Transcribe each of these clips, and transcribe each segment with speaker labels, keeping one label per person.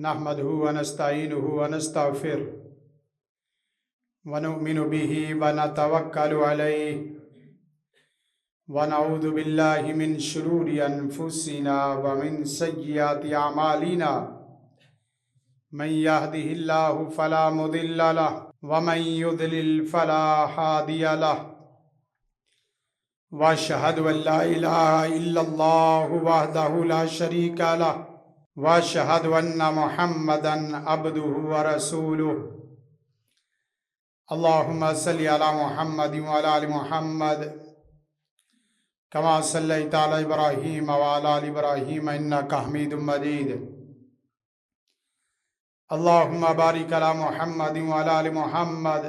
Speaker 1: نحمده ونستعينه ونستغفره ونؤمن به ونتوكل عليه ونعوذ بالله من شرور أنفسنا ومن سيئات أعمالنا من يهده الله فلا مضل له ومن يضلل فلا هادي له وأشهد أن لا إله إلا الله وحده لا شريك له وأشهد أن محمدا عبده ورسوله اللهم صل على محمد وعلى آل محمد كما صليت على إبراهيم وعلى آل إبراهيم إنك حميد مجيد اللهم بارك على محمد وعلى آل محمد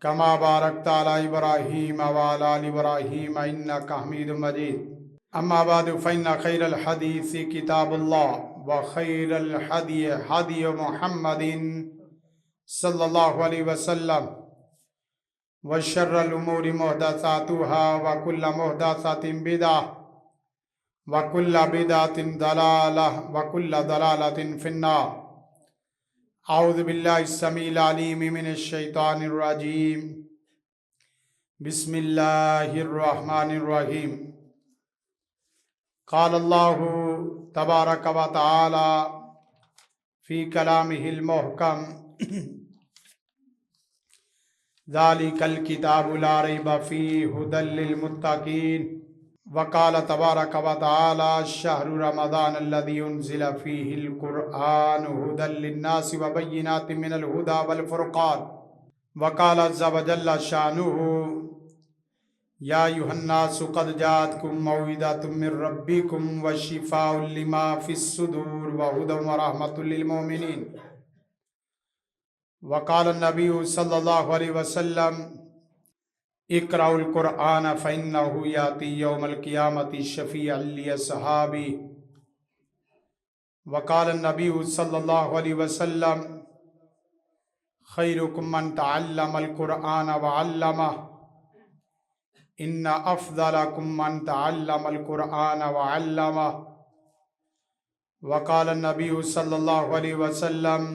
Speaker 1: كما باركت على إبراهيم وعلى آل إبراهيم إنك حميد مجيد أما بعد فإن خير الحديث كتاب الله وخير الهدي هدي محمد صلى الله عليه وسلم وشر الأمور محدثاتها وكل محدثة بدعة وكل بدعة ضلالة وكل ضلالة في النار أعوذ بالله السميع العليم من الشيطان الرجيم بسم الله الرحمن الرحيم قال الله تبارك وتعالى في كلامه المحكم ذلك الكتاب لا ريب فيه هدى للمتقين وقال تبارك وتعالى شهر رمضان الذي أنزل فيه القرآن هدى للناس وبينات من الهدى والفرقان وقال عز وجل شأنه يا أيها الناس قد جاءتكم موعظة من ربكم وشفاء لما في الصدور وهدى ورحمة للمؤمنين وقال النبي صلى الله عليه وسلم اقرأوا القرآن فإنه يأتي يوم القيامة شفيعا لأصحابه وقال النبي صلى الله عليه وسلم خيركم من تعلم القرآن وعلمه إن أفضلكم من تعلم القرآن وعلمه وقال النبي صلى الله عليه وسلم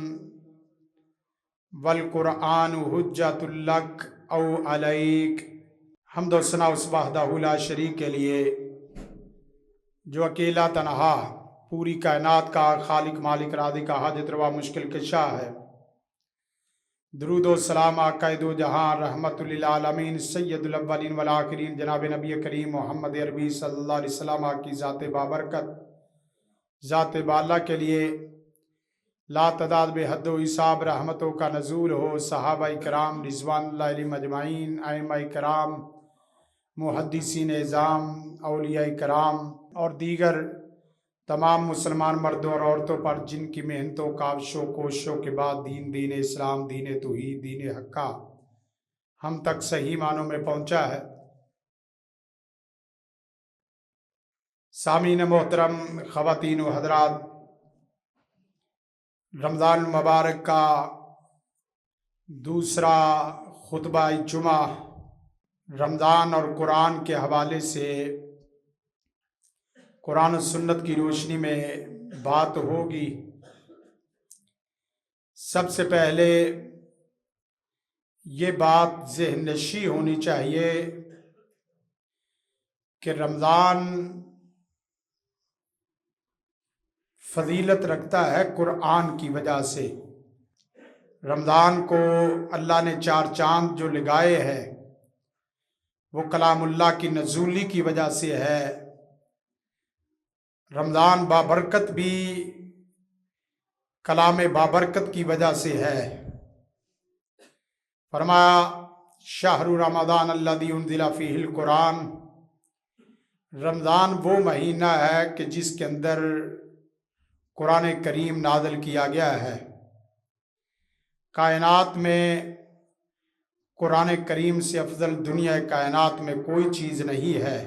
Speaker 1: والقرآن حجۃ لک او علیک۔ حمد و ثنا اس وحدہ لا شریک کے لیے جو اکیلا تنہا پوری کائنات کا خالق مالک رازق حاجت روا مشکل کشا ہے۔ درود و سلام آقا دو جہاں رحمت للعالمین سید الاولین والآخرین جناب نبی کریم محمد عربی صلی اللہ علیہ وسلم کی ذات بابرکت ذات بالا کے لیے لا تعداد بے حد و حساب رحمتوں کا نزول ہو۔ صحابہ کرام رضوان اللہ علیہم اجمعین، ائمہ کرام، محدثین اعظام، اولیاء کرام اور دیگر تمام مسلمان مردوں اور عورتوں پر جن کی محنتوں کاوشوں کوششوں کے بعد دین اسلام، دین توحید، دین حقہ ہم تک صحیح معنوں میں پہنچا ہے۔ سامعین محترم، خواتین و حضرات، رمضان المبارک کا دوسرا خطبہ جمعہ رمضان اور قرآن کے حوالے سے قرآن و سنت کی روشنی میں بات ہوگی۔ سب سے پہلے یہ بات ذہن نشی ہونی چاہیے کہ رمضان فضیلت رکھتا ہے قرآن کی وجہ سے۔ رمضان کو اللہ نے چار چاند جو لگائے ہیں وہ کلام اللہ کی نزولی کی وجہ سے ہے۔ رمضان بابرکت بھی کلام بابرکت کی وجہ سے ہے۔ فرمایا شہر رمضان الذی انزل فیہ القرآن، رمضان وہ مہینہ ہے کہ جس کے اندر قرآن کریم نازل کیا گیا ہے۔ کائنات میں قرآن کریم سے افضل دنیا کائنات میں کوئی چیز نہیں ہے۔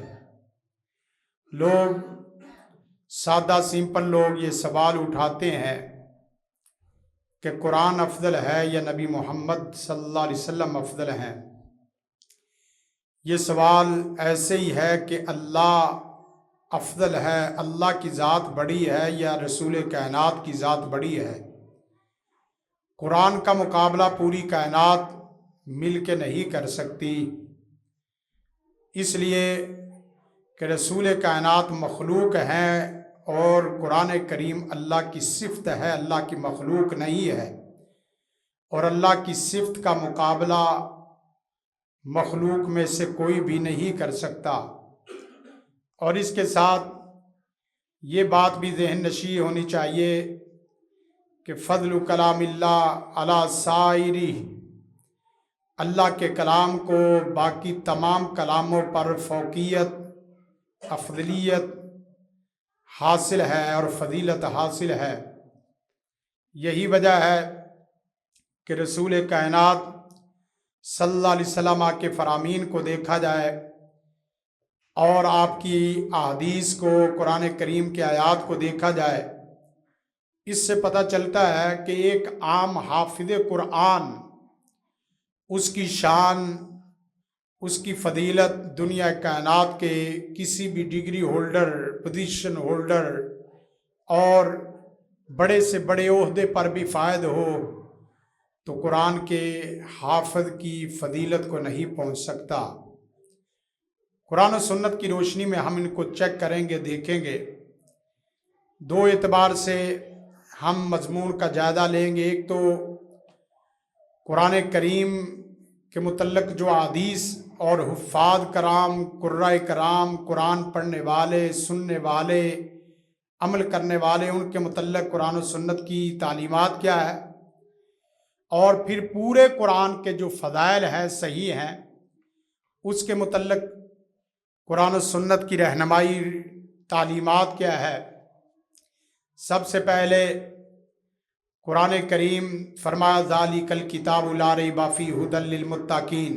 Speaker 1: لوگ سادہ سمپل لوگ یہ سوال اٹھاتے ہیں کہ قرآن افضل ہے یا نبی محمد صلی اللہ علیہ وسلم افضل ہیں۔ یہ سوال ایسے ہی ہے کہ اللہ افضل ہے، اللہ کی ذات بڑی ہے یا رسول کائنات کی ذات بڑی ہے؟ قرآن کا مقابلہ پوری کائنات مل کے نہیں کر سکتی، اس لیے کہ رسول کائنات مخلوق ہیں اور قرآن کریم اللہ کی صفت ہے، اللہ کی مخلوق نہیں ہے، اور اللہ کی صفت کا مقابلہ مخلوق میں سے کوئی بھی نہیں کر سکتا۔ اور اس کے ساتھ یہ بات بھی ذہن نشین ہونی چاہیے کہ فضل کلام اللہ علی سائری، اللہ کے کلام کو باقی تمام کلاموں پر فوقیت، افضلیت حاصل ہے اور فضیلت حاصل ہے۔ یہی وجہ ہے کہ رسول کائنات صلی اللہ علیہ وسلم کے فرامین کو دیکھا جائے اور آپ کی احادیث کو، قرآن کریم کے آیات کو دیکھا جائے، اس سے پتہ چلتا ہے کہ ایک عام حافظ قرآن، اس کی شان، اس کی فضیلت دنیا کائنات کے کسی بھی ڈگری ہولڈر، پوزیشن ہولڈر اور بڑے سے بڑے عہدے پر بھی فائد ہو تو قرآن کے حافظ کی فضیلت کو نہیں پہنچ سکتا۔ قرآن و سنت کی روشنی میں ہم ان کو چیک کریں گے، دیکھیں گے۔ دو اعتبار سے ہم مضمون کا جائزہ لیں گے۔ ایک تو قرآن کریم کے متعلق جو احادیث اور حفاظ کرام، قرائے کرام، قرآن پڑھنے والے، سننے والے، عمل کرنے والے، ان کے متعلق قرآن و سنت کی تعلیمات کیا ہے، اور پھر پورے قرآن کے جو فضائل ہیں، صحیح ہیں، اس کے متعلق قرآن و سنت کی رہنمائی تعلیمات کیا ہے۔ سب سے پہلے قرآن کریم فرمایا ذالک الکتاب لا ریب فیہ ھدی للمتقین،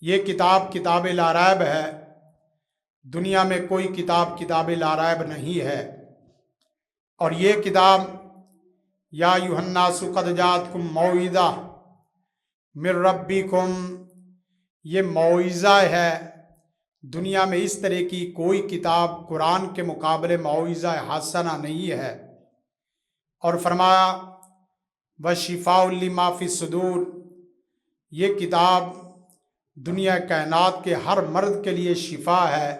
Speaker 1: یہ کتاب کتاب لا ریب ہے، دنیا میں کوئی کتاب لا ریب نہیں ہے۔ اور یہ کتاب یا ایھا الناس قد جاءتکم موعظہ من ربکم، یہ موعظہ ہے۔ دنیا میں اس طرح کی کوئی کتاب قرآن کے مقابلے موعظہ حسنہ نہیں ہے۔ اور فرمایا وشفاء لما فی الصدور، یہ کتاب دنیا کائنات کے ہر مرد کے لیے شفا ہے،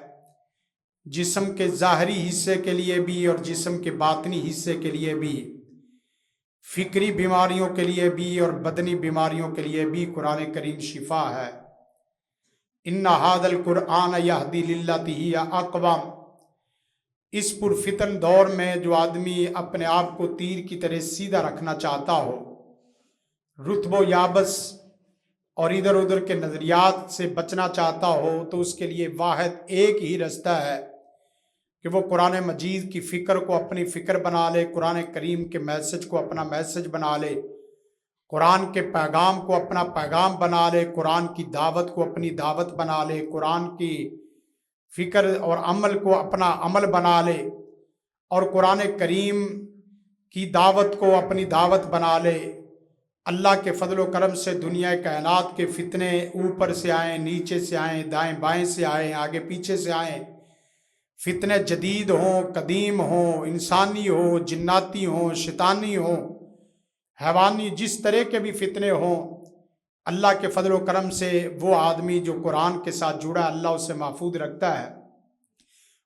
Speaker 1: جسم کے ظاہری حصے کے لیے بھی اور جسم کے باطنی حصے کے لیے بھی، فکری بیماریوں کے لیے بھی اور بدنی بیماریوں کے لیے بھی قرآن کریم شفا ہے۔ ان ھذا القرآن یہدی للتی ہی اقوم، اس پرفتن دور میں جو آدمی اپنے آپ کو تیر کی طرح سیدھا رکھنا چاہتا ہو، رتب و یابس اور ادھر ادھر کے نظریات سے بچنا چاہتا ہو، تو اس کے لیے واحد ایک ہی رستہ ہے کہ وہ قرآن مجید کی فکر کو اپنی فکر بنا لے، قرآن کریم کے میسج کو اپنا میسج بنا لے، قرآن کے پیغام کو اپنا پیغام بنا لے، قرآن کی دعوت کو اپنی دعوت بنا لے، قرآن کی فکر اور عمل کو اپنا عمل بنا لے، اور قرآن کریم کی دعوت کو اپنی دعوت بنا لے۔ اللہ کے فضل و کرم سے دنیا کائنات کے فتنے اوپر سے آئیں، نیچے سے آئیں، دائیں بائیں سے آئیں، آگے پیچھے سے آئیں، فتنے جدید ہوں، قدیم ہوں، انسانی ہوں، جناتی ہوں، شیطانی ہوں، حیوانی، جس طرح کے بھی فتنے ہوں، اللہ کے فضل و کرم سے وہ آدمی جو قرآن کے ساتھ جڑا، اللہ اسے محفوظ رکھتا ہے۔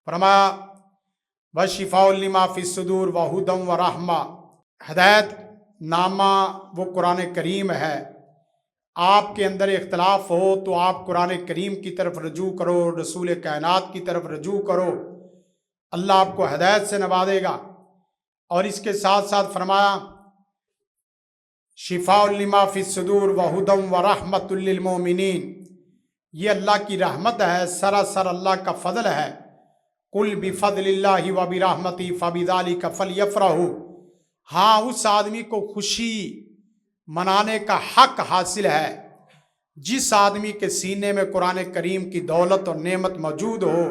Speaker 1: فرمایا وشفاء لما فی الصدور وہدی ورحمہ، ہدایت نامہ وہ قرآن کریم ہے۔ آپ کے اندر اختلاف ہو تو آپ قرآن کریم کی طرف رجوع کرو، رسول کائنات کی طرف رجوع کرو، اللہ آپ کو ہدایت سے نوازے گا۔ اور اس کے ساتھ ساتھ فرمایا شفاء لما فی الصدور وہدی ورحمۃ للمؤمنین، یہ اللہ کی رحمت ہے، سراسر اللہ کا فضل ہے۔ قل بفضل اللہ وبرحمتہ فبذلک فلیفرحوا، ہاں اس آدمی کو خوشی منانے کا حق حاصل ہے جس آدمی کے سینے میں قرآن کریم کی دولت اور نعمت موجود ہو،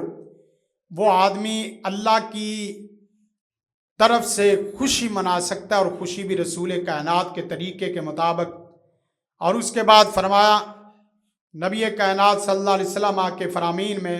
Speaker 1: وہ آدمی اللہ کی طرف سے خوشی منا سکتا ہے، اور خوشی بھی رسول کائنات کے طریقے کے مطابق۔ اور اس کے بعد فرمایا نبی کائنات صلی اللہ علیہ وسلم کے فرامین میں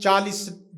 Speaker 1: 40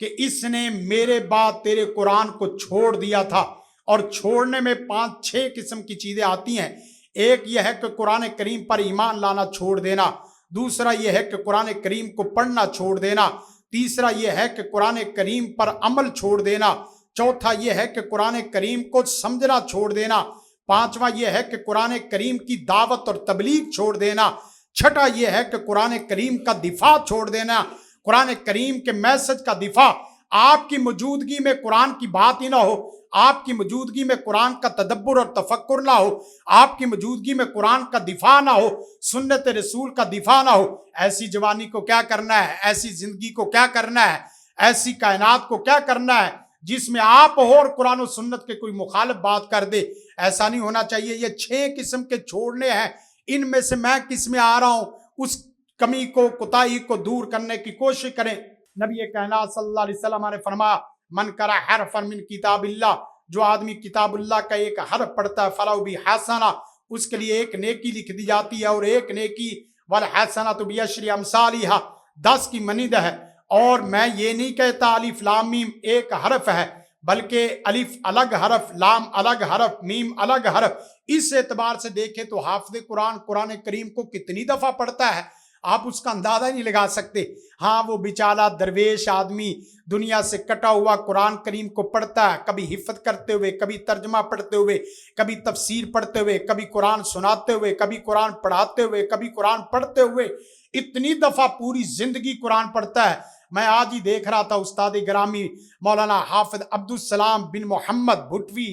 Speaker 1: کہ اس نے میرے بعد تیرے قرآن کو چھوڑ دیا تھا. اور چھوڑنے میں 5-6 قسم کی چیزیں آتی ہیں. ایک یہ ہے کہ قرآن کریم پر ایمان لانا چھوڑ دینا. دوسرا یہ ہے کہ قرآن کریم کو پڑھنا چھوڑ دینا. تیسرا یہ ہے کہ قرآن کریم پر عمل چھوڑ دینا. چوتھا یہ ہے کہ قرآن کریم کو سمجھنا چھوڑ دینا. پانچواں یہ ہے کہ قرآن کریم کی دعوت اور تبلیغ چھوڑ دینا. چھٹا یہ ہے کہ قرآن کریم کا دفاع چھوڑ دینا. قرآن کریم کے میسج کا دفاع. آپ کی موجودگی میں قرآن کی بات ہی نہ ہو, آپ کی موجودگی میں قرآن کا تدبر اور تفکر نہ ہو, آپ کی موجودگی میں قرآن کا دفاع نہ ہو, سنت رسول کا دفاع نہ ہو. ایسی جوانی کو کیا کرنا ہے, ایسی زندگی کو کیا کرنا ہے, ایسی کائنات کو کیا کرنا ہے جس میں آپ ہو اور قرآن و سنت کے کوئی مخالف بات کر دے. ایسا نہیں ہونا چاہیے. یہ 6 قسم کے چھوڑنے ہیں. ان میں سے میں کس میں آ رہا ہوں, اس کمی کو, کوتاہی کو دور کرنے کی کوشش کریں. نبی کائنات صلی اللہ علیہ وسلم نے فرمایا, من قرأ حرفا من کتاب اللہ, جو آدمی کتاب اللہ کا ایک حرف پڑھتا ہے, فلہ بحسنہ, اس کے لیے ایک نیکی لکھ دی جاتی ہے, اور ایک نیکی والحسنۃ بعشر امثالھا, 10 کی مانند ہے. اور میں یہ نہیں کہتا الف لام میم ایک حرف ہے, بلکہ الف الگ حرف, لام الگ حرف, میم الگ حرف. اس اعتبار سے دیکھیں تو حافظ قرآن قرآن کریم کو کتنی دفعہ پڑھتا ہے, آپ اس کا اندازہ ہی نہیں لگا سکتے. ہاں, وہ بیچارہ درویش آدمی دنیا سے کٹا ہوا قرآن کریم کو پڑھتا ہے, کبھی حفظ کرتے ہوئے, کبھی ترجمہ پڑھتے ہوئے, کبھی تفسیر پڑھتے ہوئے, کبھی قرآن سناتے ہوئے, کبھی قرآن پڑھاتے ہوئے, کبھی قرآن پڑھتے ہوئے. اتنی دفعہ پوری زندگی قرآن پڑھتا ہے. میں آج ہی دیکھ رہا تھا استاد گرامی مولانا حافظ عبدالسلام بن محمد بھٹوی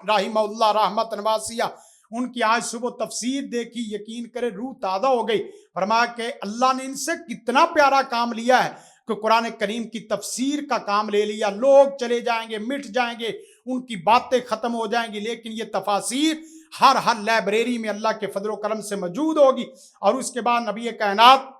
Speaker 1: رحمہ اللہ رحمت واسعہ, ان کی آج صبح تفسیر دیکھی, یقین کرے روح تازہ ہو گئی. فرمایا کہ اللہ نے ان سے کتنا پیارا کام لیا ہے کہ قرآن کریم کی تفسیر کا کام لے لیا. لوگ چلے جائیں گے, مٹ جائیں گے, ان کی باتیں ختم ہو جائیں گی, لیکن یہ تفاسیر ہر لائبریری میں اللہ کے فضل و کرم سے موجود ہوگی. اور اس کے بعد نبی کائنات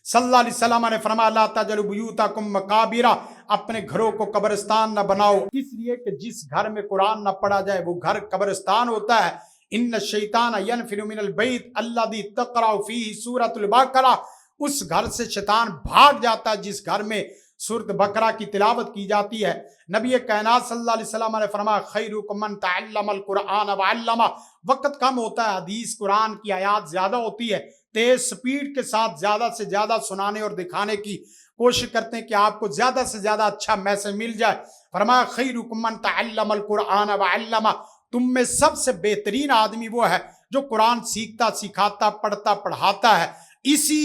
Speaker 1: صلی اللہ علیہ وسلم نے فرمایا, لا تجعلوا بیوتکم مقابر, اپنے گھروں کو قبرستان نہ بناؤ. اس لیے کہ جس گھر میں قرآن نہ پڑھا جائے وہ گھر قبرستان ہوتا ہے. ان الشیطان ینفر من البیت الذی تقرأ فیہ سورۃ البقرہ, اس گھر سے شیطان بھاگ جاتا ہے جس گھر میں سورۃ بقرہ کی تلاوت کی جاتی ہے. نبی کائنات صلی اللہ علیہ وسلم نے فرمایا, خیرکم من تعلم القرآن وعلمہ. وقت کم ہوتا ہے, حدیث قرآن کی آیات زیادہ ہوتی ہے, تیز سپیڈ کے ساتھ زیادہ سے زیادہ سنانے اور دکھانے کی کوشش کرتے ہیں کہ آپ کو زیادہ سے زیادہ اچھا میسج مل جائے. فرمایا, خیرکم من تعلم القرآن وعلمہ, تم میں سب سے بہترین آدمی وہ ہے جو قرآن سیکھتا, سکھاتا, پڑھتا, پڑھاتا ہے. اسی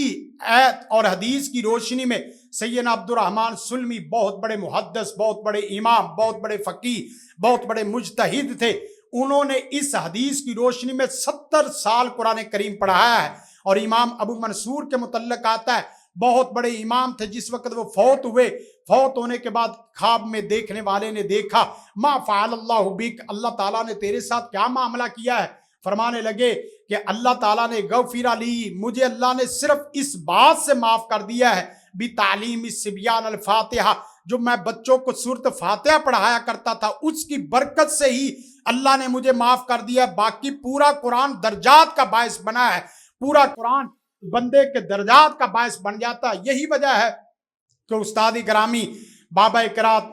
Speaker 1: آیت اور حدیث کی روشنی میں سیدنا عبد الرحمن سلمی, بہت بڑے محدث, بہت بڑے امام, بہت بڑے فقیہ, بہت بڑے مجتہد تھے, انہوں نے اس حدیث کی روشنی میں 70 سال قرآن کریم پڑھایا ہے. اور امام ابو منصور کے متعلق آتا ہے, بہت بڑے امام تھے, جس وقت وہ فوت ہوئے, فوت ہونے کے بعد خواب میں دیکھنے والے نے دیکھا, ما فعل اللہ بک, اللہ تعالیٰ نے تیرے ساتھ کیا معاملہ کیا ہے. فرمانے لگے کہ اللہ تعالیٰ نے غفر لی, مجھے اللہ نے صرف اس بات سے معاف کر دیا ہے, بتعلیم الصبیان الفاتحہ, جو میں بچوں کو سورۃ فاتحہ پڑھایا کرتا تھا, اس کی برکت سے ہی اللہ نے مجھے معاف کر دیا. باقی پورا قرآن درجات کا باعث بنا ہے, پورا قرآن بندے کے درجات کا باعث بن جاتا ہے. یہی وجہ ہے کہ استاد گرامی بابا قرات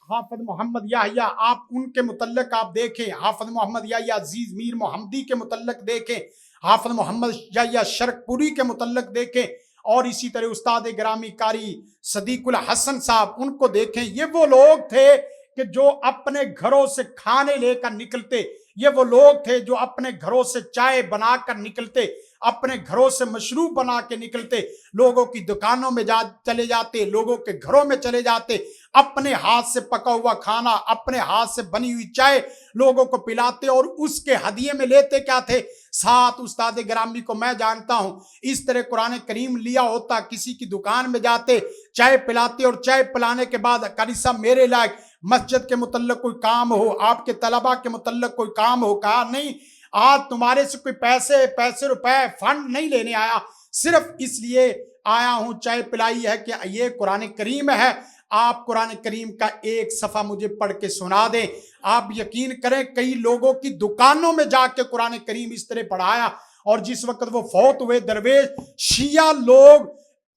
Speaker 1: حافظ محمد یحییٰ, آپ ان کے متعلق آپ دیکھیں, حافظ محمد یحییٰ عزیز میر محمدی کے متعلق دیکھیں, حافظ محمد یحییٰ شرق پوری کے متعلق دیکھیں, اور اسی طرح استاد گرامی قاری صدیق الحسن صاحب, ان کو دیکھیں. یہ وہ لوگ تھے کہ جو اپنے گھروں سے کھانے لے کر نکلتے, یہ وہ لوگ تھے جو اپنے گھروں سے چائے بنا کر نکلتے, اپنے گھروں سے مشروب بنا کے نکلتے, لوگوں کی دکانوں میں چلے جاتے, لوگوں کے گھروں میں چلے جاتے, اپنے ہاتھ سے پکا ہوا کھانا, اپنے ہاتھ سے بنی ہوئی چائے لوگوں کو پلاتے, اور اس کے ہدیے میں لیتے کیا تھے, ساتھ استاد گرامی کو میں جانتا ہوں اس طرح قرآن کریم لیا ہوتا, کسی کی دکان میں جاتے, چائے پلاتے, اور چائے پلانے کے بعد قاری صاحب میرے لائق مسجد کے متعلق کوئی کام ہو, آپ کے طلباء کے متعلق کوئی کام ہو, کہا نہیں, آج تمہارے سے کوئی پیسے روپے فنڈ نہیں لینے آیا, صرف اس لیے آیا ہوں چائے پلائی ہے کہ یہ قرآن کریم ہے, آپ قرآن کریم کا ایک صفحہ مجھے پڑھ کے سنا دیں. آپ یقین کریں کئی لوگوں کی دکانوں میں جا کے قرآن کریم اس طرح پڑھایا, اور جس وقت وہ فوت ہوئے, درویش شیعہ لوگ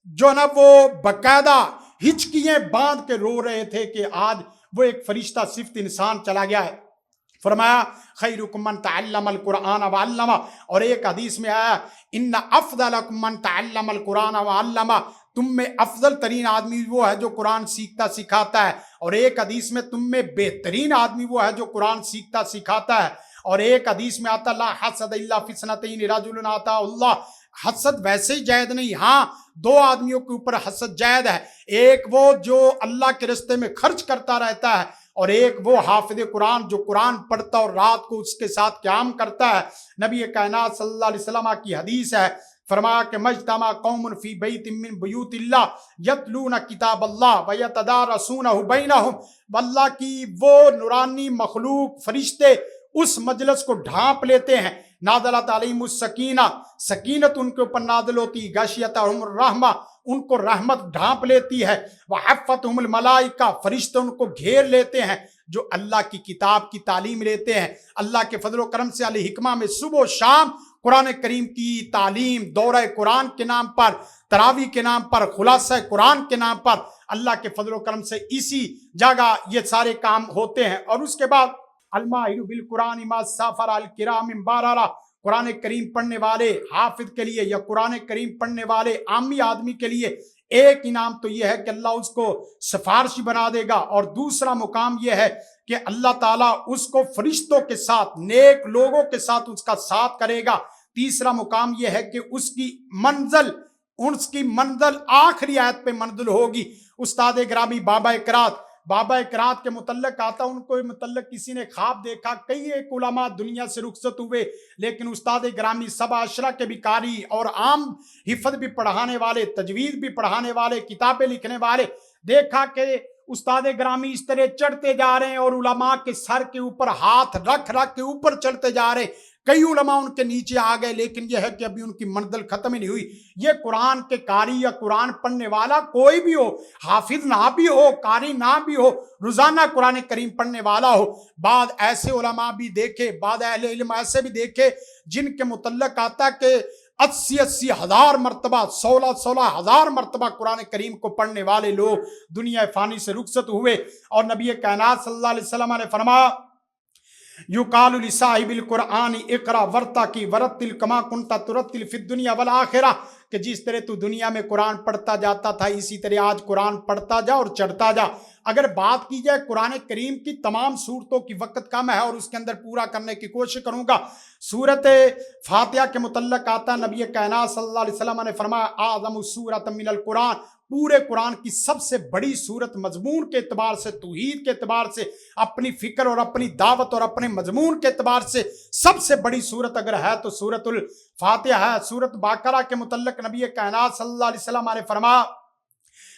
Speaker 1: جو نا وہ باقاعدہ ہچکیاں باندھ کے رو رہے تھے کہ آج وہ ایک فرشتہ صفت انسان چلا گیا ہے۔ فرمایا خیرکم من تعلم القرآن وعلمہ، اور ایک حدیث میں آیا ان افضلکم من تعلم القرآن وعلمہ، تم میں افضل ترین آدمی وہ ہے جو قرآن سیکھتا سکھاتا ہے، اور ایک حدیث میں تم میں بہترین آدمی وہ ہے جو قرآن سیکھتا سکھاتا ہے، اور ایک حدیث میں آتا لا حسد الا فی اثنتین رجل آتا اللہ، حسد ویسے ہی جائز نہیں، ہاں دو آدمیوں کے اوپر حسد جائز ہے، ایک وہ جو اللہ کے راستے میں خرچ کرتا رہتا ہے، اور ایک وہ حافظ قرآن جو قرآن پڑھتا اور رات کو اس کے ساتھ قیام کرتا ہے۔ نبی کائنات صلی اللہ علیہ وسلم کی حدیث ہے، فرمایا کہ مجتمع قوم فی بیت من بیوت اللہ یتلون کتاب اللہ ویتدارسونہ بینہم، اللہ کی وہ نورانی مخلوق فرشتے اس مجلس کو ڈھانپ لیتے ہیں، نازلت علیہم السکینہ، سکینت ان کے اوپر نازل ہوتی، غشیتہم الرحمہ، ان کو رحمت ڈھانپ لیتی ہے، وحفتہم الملائکہ، فرشتے ان کو گھیر لیتے ہیں جو اللہ کی کتاب کی تعلیم لیتے ہیں، اللہ کے فضل و کرم سے الحکمہ میں صبح و شام قرآن کریم کی تعلیم، دورہ قرآن کے نام پر، تراویح کے نام پر، خلاصہ قرآن کے نام پر، اللہ کے فضل و کرم سے اسی جگہ یہ سارے کام ہوتے ہیں۔ اور اس کے بعد الماہر بالقرآن ما سافر الکرام بارارا، قرآن کریم پڑھنے والے حافظ کے لیے یا قرآن کریم پڑھنے والے عامی آدمی کے لیے ایک انعام تو یہ ہے کہ اللہ اس کو سفارشی بنا دے گا، اور دوسرا مقام یہ ہے کہ اللہ تعالیٰ اس کو فرشتوں کے ساتھ، نیک لوگوں کے ساتھ اس کا ساتھ کرے گا۔ تیسرا مقام یہ ہے کہ اس کی منزل آخری آیت پہ منزل ہوگی۔ استاد گرامی بابا اقرات کے متعلق آتا، ان کو متعلق کسی نے خواب دیکھا، کئی ایک علماء دنیا سے رخصت ہوئے، لیکن استاد گرامی سبع عشرہ کے بھی قاری اور عام حفظ بھی پڑھانے والے، تجوید بھی پڑھانے والے، کتابیں لکھنے والے، دیکھا کہ استاد گرامی اس طرح چڑھتے جا رہے ہیں اور علماء کے سر کے اوپر ہاتھ رکھ کے اوپر چڑھتے جا رہے ہیں، کئی علماء ان کے نیچے آ گئے، لیکن یہ ہے کہ ابھی ان کی منزل ختم ہی نہیں ہوئی۔ یہ قرآن کے قاری یا قرآن پڑھنے والا کوئی بھی ہو، حافظ نہ بھی ہو، قاری نہ بھی ہو، روزانہ قرآن کریم پڑھنے والا ہو۔ بعد ایسے علماء بھی دیکھے، بعد اہل علم ایسے بھی دیکھے جن کے متعلق آتا کہ 80 ہزار مرتبہ، 16 ہزار مرتبہ قرآن کریم کو پڑھنے والے لوگ دنیا فانی سے رخصت ہوئے، اور نبی کائنات صلی اللہ علیہ وسلم نے فرمایا یقال لصاحب القرآن اقرا ورتقی ورتل کما کنت ترتل فی الدنیا والآخرہ، کہ جس طرح تو دنیا میں قرآن پڑھتا جاتا تھا اسی طرح آج قرآن پڑھتا جا اور چڑھتا جا۔ اگر بات کی جائے قرآن کریم کی تمام صورتوں کی، وقت کم ہے اور اس کے اندر پورا کرنے کی کوشش کروں گا۔ سورت فاتحہ کے متعلق آتا، نبی کائنات صلی اللہ علیہ وسلم نے فرمایا اعظم سورۃ من القرآن، پورے قرآن کی سب سے بڑی صورت، مضمون کے اعتبار سے، توحید کے اعتبار سے، اپنی فکر اور اپنی دعوت اور اپنے مضمون کے اعتبار سے سب سے بڑی صورت اگر ہے تو سورت الفاتحہ ہے۔ سورت بقرہ کے متعلق نبی کائنات صلی اللہ علیہ وسلم نے فرمایا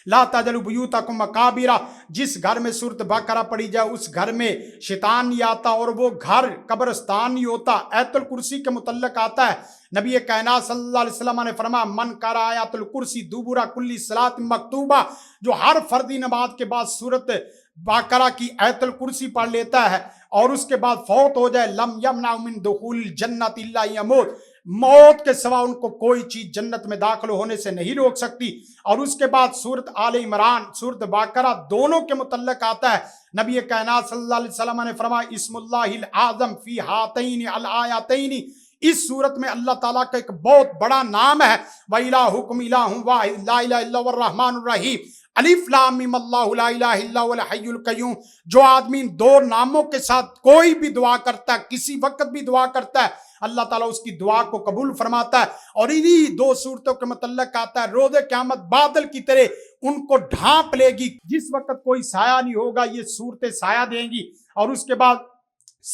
Speaker 1: لا تجعلوا بیوتکم مقابر، جس گھر میں سورت بقرہ پڑھی جائے اس گھر میں شیطان نہیں آتا اور وہ گھر قبرستان نہیں ہوتا۔ آیت الکرسی کے متعلق آتا ہے، نبی کائنات صلی اللہ علیہ وسلم نے فرمایا من قرأ آیت الکرسی دبر کل صلاۃ مکتوبہ، جو ہر فردی نماز کے بعد سورت بقرہ کی آیت الکرسی پڑھ لیتا ہے اور اس کے بعد فوت ہو جائے، لم یمنع من دخول الجنۃ الا یموت، موت کے سوا ان کو کوئی چیز جنت میں داخل ہونے سے نہیں روک سکتی۔ اور اس کے بعد سورت آل عمران، سورت بقرہ دونوں کے متعلق آتا ہے، نبی کائنات صلی اللہ علیہ وسلم نے فرمایا اسم اللہ الاعظم فی ہاتین الآیتین، اس صورت میں اللہ تعالیٰ کا ایک بہت بڑا نام ہے، وَإِلَٰهُكُمْ إِلَٰهٌ وَاحِدٌ لَا إِلَٰهَ إِلَّا هُوَ الرَّحْمَٰنُ الرَّحِيمُ الف لام میم اللہ لا الہ الا هو الحی القیوم۔ جو آدمی ان دو ناموں کے ساتھ کوئی بھی دعا کرتا ہے، کسی وقت بھی دعا کرتا ہے، اللہ تعالیٰ اس کی دعا کو قبول فرماتا ہے۔ اور انہی دو صورتوں کے متعلق آتا ہے روز قیامت بادل کی طرح ان کو ڈھانپ لے گی، جس وقت کوئی سایہ نہیں ہوگا یہ صورتیں سایہ دیں گی۔ اور اس کے بعد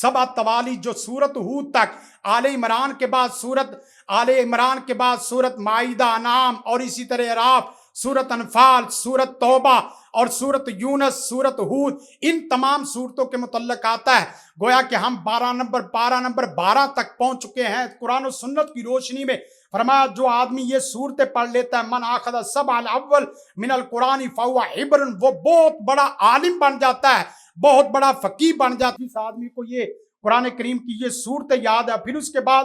Speaker 1: سبع توالی جو سورت ہود تک، آل عمران کے بعد سورت مائدہ، انعام اور اسی طرح اعراف، سورت انفال، سورت توبہ اور سورت یونس، سورت ہود، ان تمام صورتوں کے متعلق آتا ہے۔ گویا کہ ہم 12 نمبر 12 تک پہنچ چکے ہیں قرآن و سنت کی روشنی میں۔ فرمایا جو آدمی یہ صورتیں پڑھ لیتا ہے من اخذ السبع الاول من القرآن فهو حبر، وہ بہت بڑا عالم بن جاتا ہے، بہت بڑا فقیہ بن جاتا ہے۔ اس آدمی کو یہ قرآن کریم کی یہ صورتیں یاد ہے۔ پھر اس کے بعد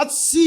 Speaker 1: 80